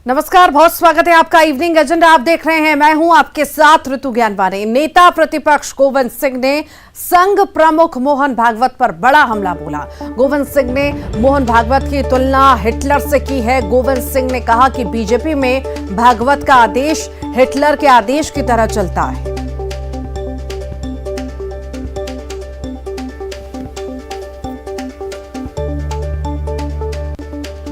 नमस्कार, बहुत स्वागत है आपका इवनिंग एजेंडा आप देख रहे हैं। मैं हूं आपके साथ ऋतु ज्ञानवानी। नेता प्रतिपक्ष गोविंद सिंह ने संघ प्रमुख मोहन भागवत पर बड़ा हमला बोला। गोविंद सिंह ने मोहन भागवत की तुलना हिटलर से की है। गोविंद सिंह ने कहा कि बीजेपी में भागवत का आदेश हिटलर के आदेश की तरह चलता है।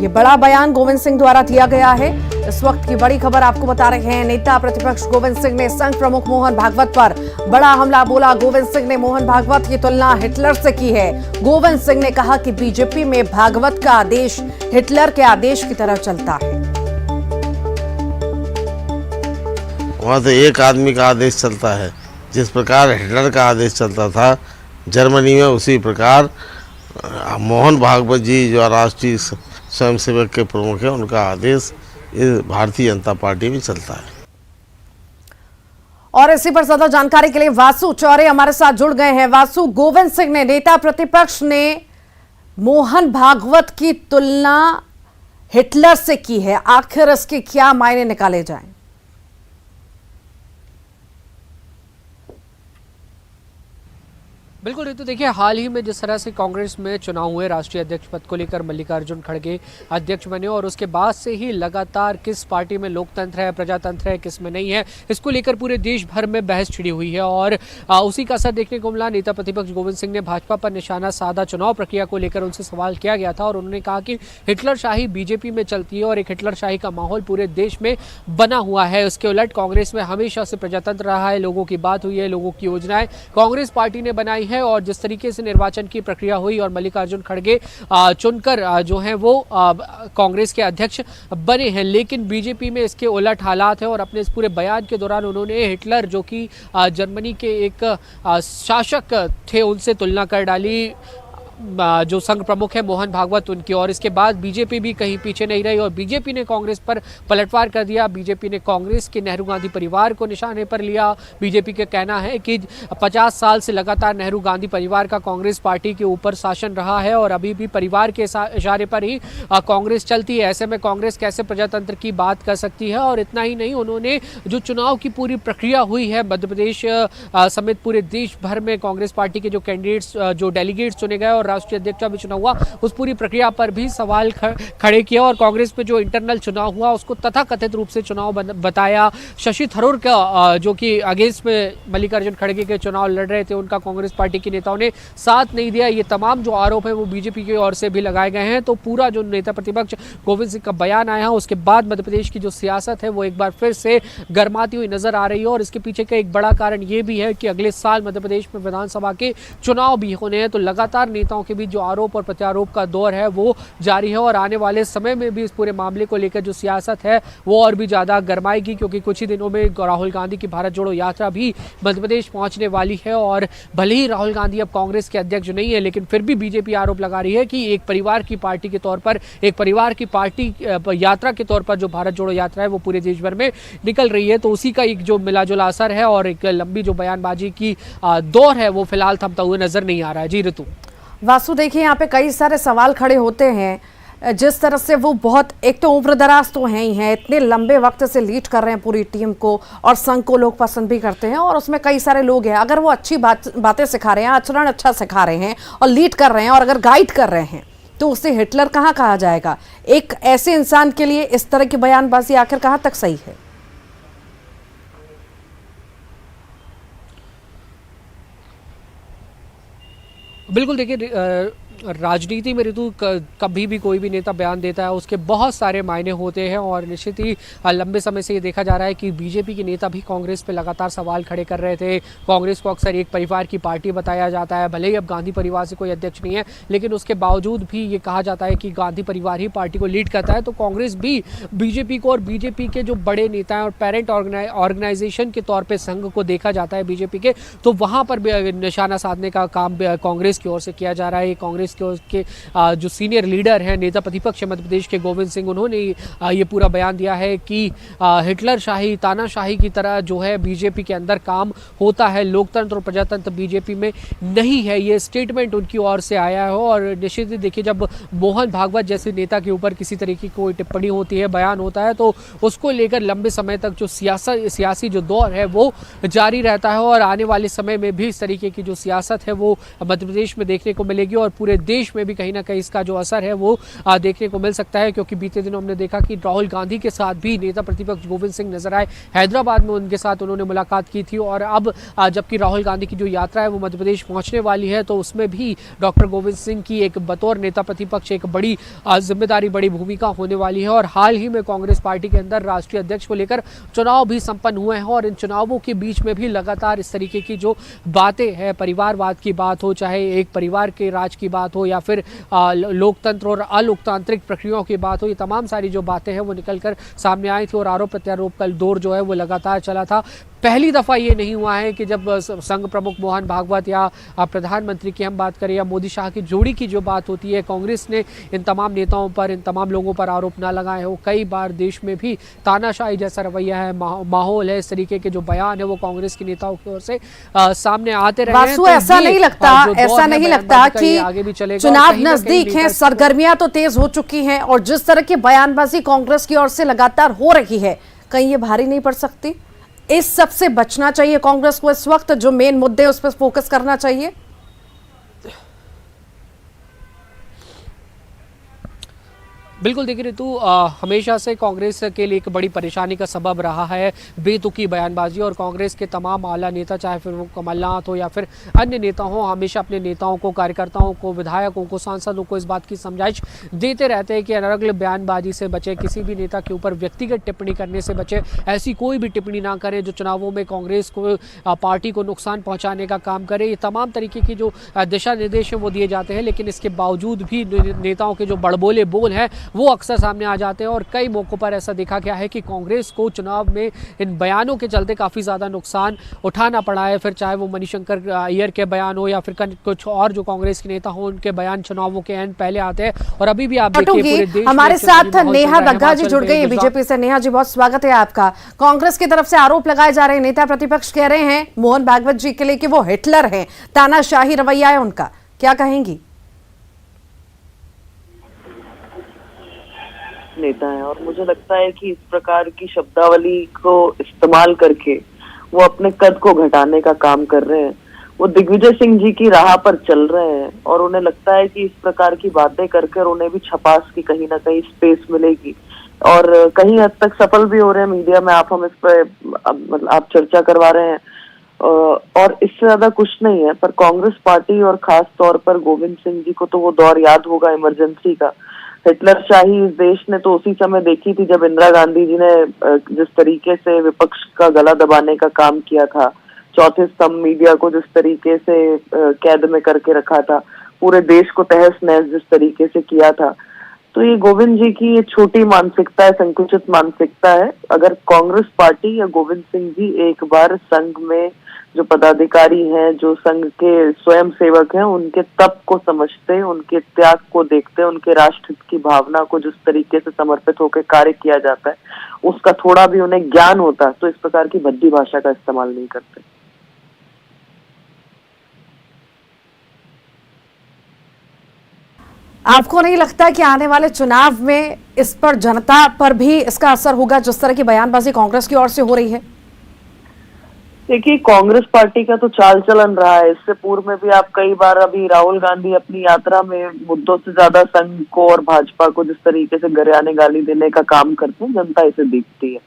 ये बड़ा बयान गोविंद सिंह द्वारा दिया गया है। इस वक्त की बड़ी खबर आपको बता रहे हैं। नेता प्रतिपक्ष गोविंद सिंह ने संघ प्रमुख मोहन भागवत पर बड़ा हमला बोला। गोविंद सिंह ने मोहन भागवत की तुलना हिटलर से की है। गोविंद सिंह ने कहा कि बीजेपी में भागवत का आदेश हिटलर के आदेश की तरह चलता है। वहाँ तो एक आदमी का आदेश चलता है, जिस प्रकार हिटलर का आदेश चलता था जर्मनी में, उसी प्रकार मोहन भागवत जी जो राष्ट्रीय स्वयंसेवक के प्रमुख हैं, उनका आदेश भारतीय जनता पार्टी में चलता है। और इसी पर ज्यादा जानकारी के लिए वासु चौरे हमारे साथ जुड़ गए हैं। वासु, गोविंद सिंह ने, नेता प्रतिपक्ष ने मोहन भागवत की तुलना हिटलर से की है। आखिर इसके क्या मायने निकाले जाएं? बिल्कुल ऋतु, देखिए हाल ही में जिस तरह से कांग्रेस में चुनाव हुए, राष्ट्रीय अध्यक्ष पद को लेकर मल्लिकार्जुन खड़गे अध्यक्ष बने और उसके बाद से ही लगातार किस पार्टी में लोकतंत्र है, प्रजातंत्र है, किस में नहीं है, इसको लेकर पूरे देश भर में बहस छिड़ी हुई है। और उसी का असर देखने को मिला। नेता प्रतिपक्ष गोविंद सिंह ने भाजपा पर निशाना साधा। चुनाव प्रक्रिया को लेकर उनसे सवाल किया गया था और उन्होंने कहा कि हिटलर शाही बीजेपी में चलती है और एक हिटलर शाही का माहौल पूरे देश में बना हुआ है। उसके उलट कांग्रेस में हमेशा से प्रजातंत्र रहा है, लोगों की बात हुई है, लोगों की योजनाएं कांग्रेस पार्टी ने बनाई है। और जिस तरीके से निर्वाचन की प्रक्रिया हुई और मल्लिकार्जुन खड़गे चुनकर जो हैं वो कांग्रेस के अध्यक्ष बने हैं, लेकिन बीजेपी में इसके उलट हालात है। और अपने इस पूरे बयान के दौरान उन्होंने हिटलर, जो कि जर्मनी के एक शासक थे, उनसे तुलना कर डाली, जो संघ प्रमुख है मोहन भागवत उनकी। और इसके बाद बीजेपी भी कहीं पीछे नहीं रही और बीजेपी ने कांग्रेस पर पलटवार कर दिया। बीजेपी ने कांग्रेस के नेहरू गांधी परिवार को निशाने पर लिया। बीजेपी का कहना है कि 50 साल से लगातार नेहरू गांधी परिवार का कांग्रेस पार्टी के ऊपर शासन रहा है और अभी भी परिवार के इशारे पर ही कांग्रेस चलती है। ऐसे में कांग्रेस कैसे प्रजातंत्र की बात कर सकती है? और इतना ही नहीं, उन्होंने जो चुनाव की पूरी प्रक्रिया हुई है मध्य प्रदेश समेत पूरे देश भर में कांग्रेस पार्टी के जो कैंडिडेट्स, जो डेलीगेट्स चुने गए और राष्ट्रीय अध्यक्ष भी चुनाव हुआ, उस पूरी प्रक्रिया पर भी सवाल खड़े किया। और कांग्रेस में जो इंटरनल चुनाव हुआ उसको तथाकथित रूप से चुनाव बताया। शशि थरूर का जो कि अगेंस्ट में मल्लिकार्जुन खड़गे के चुनाव लड़ रहे थे, उनका कांग्रेस पार्टी के नेताओं ने साथ नहीं दिया। ये तमाम जो आरोप है वो बीजेपी की ओर से भी लगाए गए हैं। तो पूरा जो नेता प्रतिपक्ष गोविंद सिंह का बयान आया, उसके बाद मध्य प्रदेश की जो सियासत है वो एक बार फिर से गर्माती हुई नजर आ रही है। और इसके पीछे का एक बड़ा कारण ये भी है कि अगले साल मध्य प्रदेश में विधानसभा के चुनाव भी होने हैं। तो लगातार नेताओं के बीच जो आरोप और प्रत्यारोप का दौर है वो जारी है और आने वाले समय में भी इस पूरे मामले को लेकर जो सियासत है वो और भी ज्यादा गर्माएगी, क्योंकि कुछ ही दिनों में राहुल गांधी की भारत जोड़ो यात्रा भी मध्य प्रदेश पहुंचने वाली है। और भले ही राहुल गांधी अब कांग्रेस के अध्यक्ष नहीं है, लेकिन फिर भी बीजेपी आरोप लगा रही है कि एक परिवार की पार्टी के तौर पर, एक परिवार की पार्टी यात्रा के तौर पर जो भारत जोड़ो यात्रा है वो पूरे देश भर में निकल रही है। तो उसी का एक जो मिला जुला असर है और एक लंबी जो बयानबाजी की दौर है वो फिलहाल थमता हुआ नजर नहीं आ रहा है। जी ऋतु। वासु, देखिए यहाँ पे कई सारे सवाल खड़े होते हैं। जिस तरह से वो बहुत, एक तो उम्रदराज तो हैं ही हैं, इतने लंबे वक्त से लीड कर रहे हैं पूरी टीम को और संघ को लोग पसंद भी करते हैं और उसमें कई सारे लोग हैं। अगर वो अच्छी बातें सिखा रहे हैं, आचरण अच्छा सिखा रहे हैं और लीड कर रहे हैं और अगर गाइड कर रहे हैं, तो उसे हिटलर कहाँ कहा जाएगा? एक ऐसे इंसान के लिए इस तरह की बयानबाजी आखिर कहाँ तक सही है? बिल्कुल, देखिए राजनीति में ऋतु कभी भी कोई भी नेता बयान देता है उसके बहुत सारे मायने होते हैं और निश्चित ही लंबे समय से ये देखा जा रहा है कि बीजेपी के नेता भी कांग्रेस पे लगातार सवाल खड़े कर रहे थे। कांग्रेस को अक्सर एक परिवार की पार्टी बताया जाता है, भले ही अब गांधी परिवार से कोई अध्यक्ष नहीं है, लेकिन उसके बावजूद भी ये कहा जाता है कि गांधी परिवार ही पार्टी को लीड करता है। तो कांग्रेस भी बीजेपी को और बीजेपी के जो बड़े नेता हैं और पेरेंट ऑर्गेनाइजेशन के तौर पर संघ को देखा जाता है बीजेपी के, तो वहाँ पर निशाना साधने का काम कांग्रेस की ओर से किया जा रहा है। कांग्रेस कांग्रेस के जो सीनियर लीडर हैं, नेता प्रतिपक्ष मध्य प्रदेश के गोविंद सिंह, उन्होंने ये पूरा बयान दिया है कि हिटलर शाही, तानाशाही की तरह जो है बीजेपी के अंदर काम होता है, लोकतंत्र और प्रजातंत्र बीजेपी में नहीं है। ये स्टेटमेंट उनकी ओर से आया है और निश्चित ही देखिए, जब मोहन भागवत जैसे नेता के ऊपर किसी तरीके की कोई टिप्पणी होती है, बयान होता है, तो उसको लेकर लंबे समय तक जो सियासी जो दौर है वो जारी रहता है और आने वाले समय में भी इस तरीके की जो सियासत है वो मध्य प्रदेश में देखने को मिलेगी और पूरे देश में भी कहीं ना कहीं इसका जो असर है वो देखने को मिल सकता है। क्योंकि बीते दिनों हमने देखा कि राहुल गांधी के साथ भी नेता प्रतिपक्ष गोविंद सिंह नजर आए, हैदराबाद में उनके साथ उन्होंने मुलाकात की थी और अब जबकि राहुल गांधी की जो यात्रा है वो मध्य प्रदेश पहुंचने वाली है, तो उसमें भी डॉक्टर गोविंद सिंह की एक बतौर नेता प्रतिपक्ष एक बड़ी जिम्मेदारी, बड़ी भूमिका होने वाली है। और हाल ही में कांग्रेस पार्टी के अंदर राष्ट्रीय अध्यक्ष को लेकर चुनाव भी संपन्न हुए हैं और इन चुनावों के बीच में भी लगातार इस तरीके की जो बातें हैं, परिवारवाद की बात हो, चाहे एक परिवार के राज की बात हो या फिर लोकतंत्र और अलोकतांत्रिक प्रक्रियाओं की बात हो, ये तमाम सारी जो बातें हैं वो निकलकर सामने आई थी और आरोप प्रत्यारोप का दौर जो है वो लगातार चला था। पहली दफ़ा ये नहीं हुआ है कि जब संघ प्रमुख मोहन भागवत या प्रधानमंत्री की हम बात करें या मोदी शाह की जोड़ी की जो बात होती है, कांग्रेस ने इन तमाम नेताओं पर, इन तमाम लोगों पर आरोप ना लगाए हो। कई बार देश में भी तानाशाही जैसा रवैया है, माहौल है, इस तरीके के जो बयान है वो कांग्रेस के नेताओं की ओर से सामने आते रहे हैं। तो ऐसा नहीं लगता कि चुनाव नजदीक हैं, सरगर्मियां तो तेज हो चुकी हैं और जिस तरह की बयानबाजी कांग्रेस की ओर से लगातार हो रही है, कहीं ये भारी नहीं पड़ सकती? इस सब से बचना चाहिए कांग्रेस को, इस वक्त जो मेन मुद्दे उस पर फोकस करना चाहिए। बिल्कुल देखिए ऋतु, हमेशा से कांग्रेस के लिए एक बड़ी परेशानी का सबब रहा है बेतुकी बयानबाजी और कांग्रेस के तमाम आला नेता, चाहे फिर वो कमलनाथ हो या फिर अन्य नेता हो, हमेशा अपने नेताओं को, कार्यकर्ताओं को, विधायकों को, सांसदों को इस बात की समझाइश देते रहते हैं कि अनर्गल बयानबाजी से बचे, किसी भी नेता के ऊपर व्यक्तिगत टिप्पणी करने से बचे, ऐसी कोई भी टिप्पणी ना करें जो चुनावों में कांग्रेस को, पार्टी को नुकसान पहुँचाने का काम करे। ये तमाम तरीके की जो दिशा निर्देश हैं वो दिए जाते हैं, लेकिन इसके बावजूद भी नेताओं के जो बड़बोले बोल हैं वो अक्सर सामने आ जाते हैं और कई मौकों पर ऐसा देखा गया है कि कांग्रेस को चुनाव में इन बयानों के चलते काफ़ी ज़्यादा नुकसान उठाना पड़ा है। फिर चाहे वो मणिशंकर अय्यर के बयान हो या फिर कुछ और जो कांग्रेस के नेता हो, उनके बयान चुनावों के एंड पहले आते हैं और अभी भी आप देखिए पूरे देश हमारे साथ नेहा दग्गा जी जुड़ गई हैं बीजेपी से। नेहा जी, बहुत स्वागत है आपका। कांग्रेस की तरफ से आरोप लगाए जा रहे हैं, नेता प्रतिपक्ष कह रहे हैं मोहन भागवत जी के लिए कि वो हिटलर हैं, तानाशाही रवैया है उनका, क्या कहेंगी? नेता है और मुझे लगता है कि इस प्रकार की शब्दावली को इस्तेमाल करके वो अपने कद को घटाने का काम कर रहे हैं। वो दिग्विजय सिंह जी की राह पर चल रहे हैं और उन्हें लगता है कि इस प्रकार की बातें करके उन्हें भी छपास की कहीं ना कहीं स्पेस मिलेगी और कहीं हद तक सफल भी हो रहे हैं मीडिया में। आप हम इस पर मतलब आप चर्चा करवा रहे हैं और इससे ज्यादा कुछ नहीं है। पर कांग्रेस पार्टी और खास तौर पर गोविंद सिंह जी को तो वो दौर याद होगा इमरजेंसी का। हिटलर शाही इस देश ने तो उसी समय देखी थी जब इंदिरा गांधी जी ने जिस तरीके से विपक्ष का गला दबाने का काम किया था, चौथे स्तंभ मीडिया को जिस तरीके से कैद में करके रखा था, पूरे देश को तहस नहस जिस तरीके से किया था। तो ये गोविंद जी की ये छोटी मानसिकता है, संकुचित मानसिकता है। अगर कांग्रेस पार्टी या गोविंद सिंह जी एक बार संघ में जो पदाधिकारी हैं, जो संघ के स्वयं सेवक हैं, उनके तप को समझते, उनके त्याग को देखते, उनके राष्ट्र की भावना को जिस तरीके से समर्पित होकर कार्य किया जाता है उसका थोड़ा भी उन्हें ज्ञान होता तो इस प्रकार की भद्दी भाषा का इस्तेमाल नहीं करते। आपको नहीं लगता कि आने वाले चुनाव में इस पर, जनता पर भी इसका असर होगा जिस तरह की बयानबाजी कांग्रेस की ओर से हो रही है? देखिए, कांग्रेस पार्टी का तो चाल चलन रहा है। इससे पूर्व में भी आप कई बार, अभी राहुल गांधी अपनी यात्रा में मुद्दों से ज्यादा संघ को और भाजपा को जिस तरीके से गरियाने गाली देने का काम करते हैं, जनता इसे देखती है।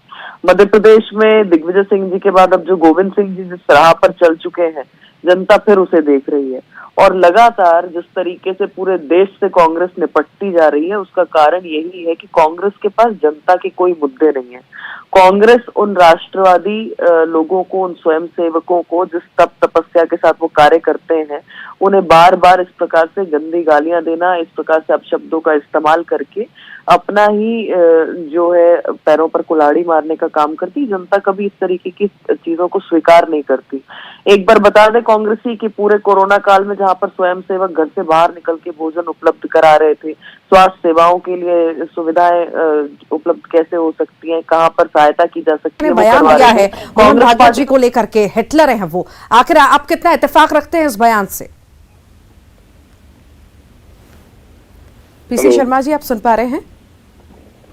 मध्य प्रदेश में दिग्विजय सिंह जी के बाद अब जो गोविंद सिंह जी जिस राह पर चल चुके हैं, जनता फिर उसे देख रही है और लगातार जिस तरीके से पूरे देश से कांग्रेस निपटती जा रही है उसका कारण यही है कि कांग्रेस के पास जनता के कोई मुद्दे नहीं है। कांग्रेस उन राष्ट्रवादी लोगों को, उन स्वयं सेवकों को जिस तप तपस्या के साथ वो कार्य करते हैं, उन्हें बार बार इस प्रकार से गंदी गालियां देना, इस प्रकार से अपशब्दों का इस्तेमाल करके अपना ही जो है पैरों पर कुल्हाड़ी मारने का काम करती। जनता कभी इस तरीके की चीजों को स्वीकार नहीं करती। एक बार बता दें कांग्रेसी कि पूरे कोरोना काल में जहाँ पर स्वयंसेवक घर से बाहर निकल के भोजन उपलब्ध करा रहे थे, स्वास्थ्य सेवाओं के लिए सुविधाएं उपलब्ध कैसे हो सकती हैं, कहाँ पर सहायता की जा सकती है, वो बयान करवा दिया रहे है थे। मोहन भागवत जी को लेकर के, हिटलर हैं वो। आखिर आप कितना इत्तेफाक रखते हैं इस बयान से? पीसी शर्मा जी, आप सुन पा रहे हैं?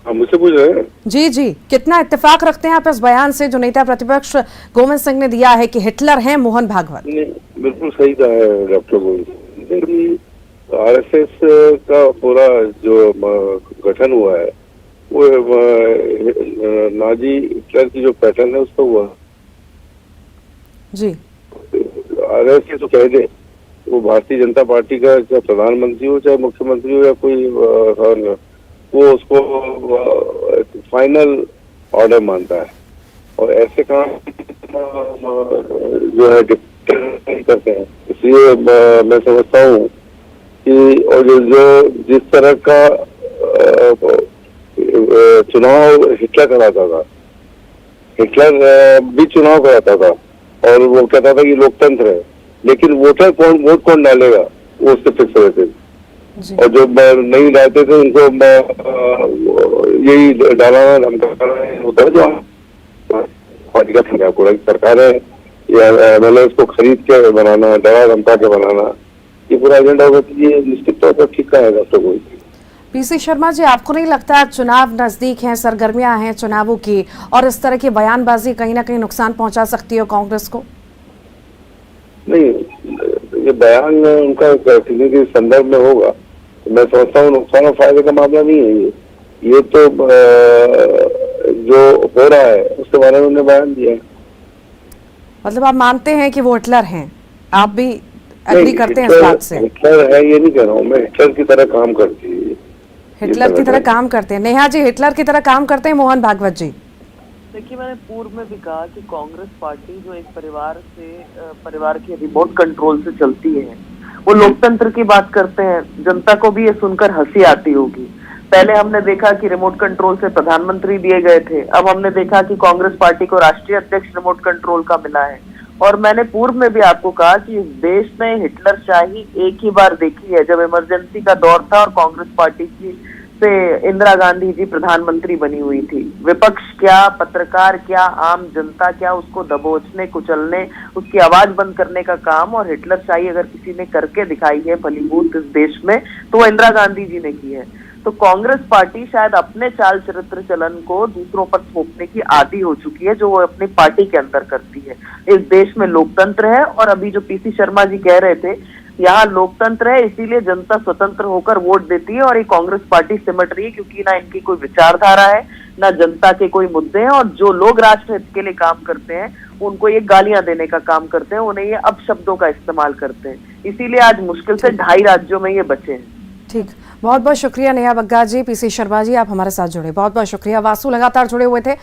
हाँ, मुझसे पूछ रहे हैं? जी जी, कितना इत्तेफाक रखते हैं आप इस बयान से जो नेता प्रतिपक्ष गोविंद सिंह ने दिया है कि हिटलर हैं मोहन भागवत? बिल्कुल सही कहा है डॉक्टर गोविंद। आरएसएस का पूरा जो गठन हुआ है वो नाजी हिटलर की जो पैटर्न है उस पर हुआ। जी, आरएसएस तो कह दे वो भारतीय जनता पार्टी का चाहे प्रधानमंत्री हो चाहे मुख्यमंत्री हो या कोई वो उसको फाइनल ऑर्डर मानता है और ऐसे काम जो है करते हैं। इसलिए मैं समझता हूँ कि और जो जिस तरह का चुनाव हिटलर कराता था, हिटलर भी चुनाव कराता था और वो कहता था कि लोकतंत्र है, लेकिन वोट कौन डालेगा वो उससे फिक्स रहते थे। और जो नहीं डालते थे उनको यही डालाना धमकाना होता है जो पार्टी का ठंडा सरकार है या मतलब इसको खरीद के बनाना, डरा धमका के बनाना, ये पूरा एजेंडा होगा। ये निश्चित तौर पर ठीक है डॉक्टर गोविंद। पीसी शर्मा जी, आपको नहीं लगता चुनाव नजदीक हैं, सरगर्मियां हैं चुनावों की, और इस तरह की बयानबाजी कहीं ना कहीं नुकसान पहुंचा सकती है कांग्रेस को? नहीं, ये बयान उनका किसी के संदर्भ में होगा, मैं समझता हूँ नुकसान और फायदे का मामला नहीं है। ये तो जो हो रहा है उसके बारे में उन्होंने बयान दिया है। मतलब आप मानते हैं कि वो हिटलर हैं, आप भी एग्री करते हैं इस बात से? हिटलर है ये नहीं कह रहा हूँ मैं, हिटलर की तरह काम करती है। हिटलर की तरह काम करते हैं नेहा जी, हिटलर की तरह काम करते हैं मोहन भागवत जी? देखिए, मैंने पूर्व में भी कहा कि कांग्रेस पार्टी जो एक परिवार के रिमोट कंट्रोल से चलती है, वो लोकतंत्र की बात करते हैं। जनता को भी ये सुनकर हंसी आती होगी। पहले हमने देखा कि रिमोट कंट्रोल से प्रधानमंत्री दिए गए थे, अब हमने देखा कि कांग्रेस पार्टी को राष्ट्रीय अध्यक्ष रिमोट कंट्रोल का मिला है। और मैंने पूर्व में भी आपको कहा कि इस देश ने हिटलरशाही एक ही बार देखी है, जब इमरजेंसी का दौर था और कांग्रेस पार्टी की से इंदिरा गांधी जी प्रधानमंत्री बनी हुई थी। विपक्ष क्या, पत्रकार क्या, आम जनता क्या, उसको दबोचने, कुचलने, उसकी आवाज बंद करने का काम और हिटलरशाही अगर किसी ने करके दिखाई है फलीभूत इस देश में तो वो इंदिरा गांधी जी ने की है। तो कांग्रेस पार्टी शायद अपने चाल चरित्र चलन को दूसरों पर थोपने की आदी हो चुकी है, जो वो अपनी पार्टी के अंदर करती है। इस देश में लोकतंत्र है और अभी जो पीसी शर्मा जी कह रहे थे, यहाँ लोकतंत्र है इसीलिए जनता स्वतंत्र होकर वोट देती है और ये कांग्रेस पार्टी सिमट रही है क्योंकि ना इनकी कोई विचारधारा है, ना जनता के कोई मुद्दे हैं, और जो लोग राष्ट्र हित के लिए काम करते हैं उनको ये गालियां देने का काम करते हैं, उन्हें ये अपशब्दों का इस्तेमाल करते हैं। इसीलिए आज मुश्किल से 2.5 राज्यों में ये बचे हैं। ठीक, बहुत बहुत शुक्रिया नेहा बग्गा जी, पीसी शर्मा जी, आप हमारे साथ जुड़े, बहुत बहुत शुक्रिया। वासु लगातार जुड़े हुए थे।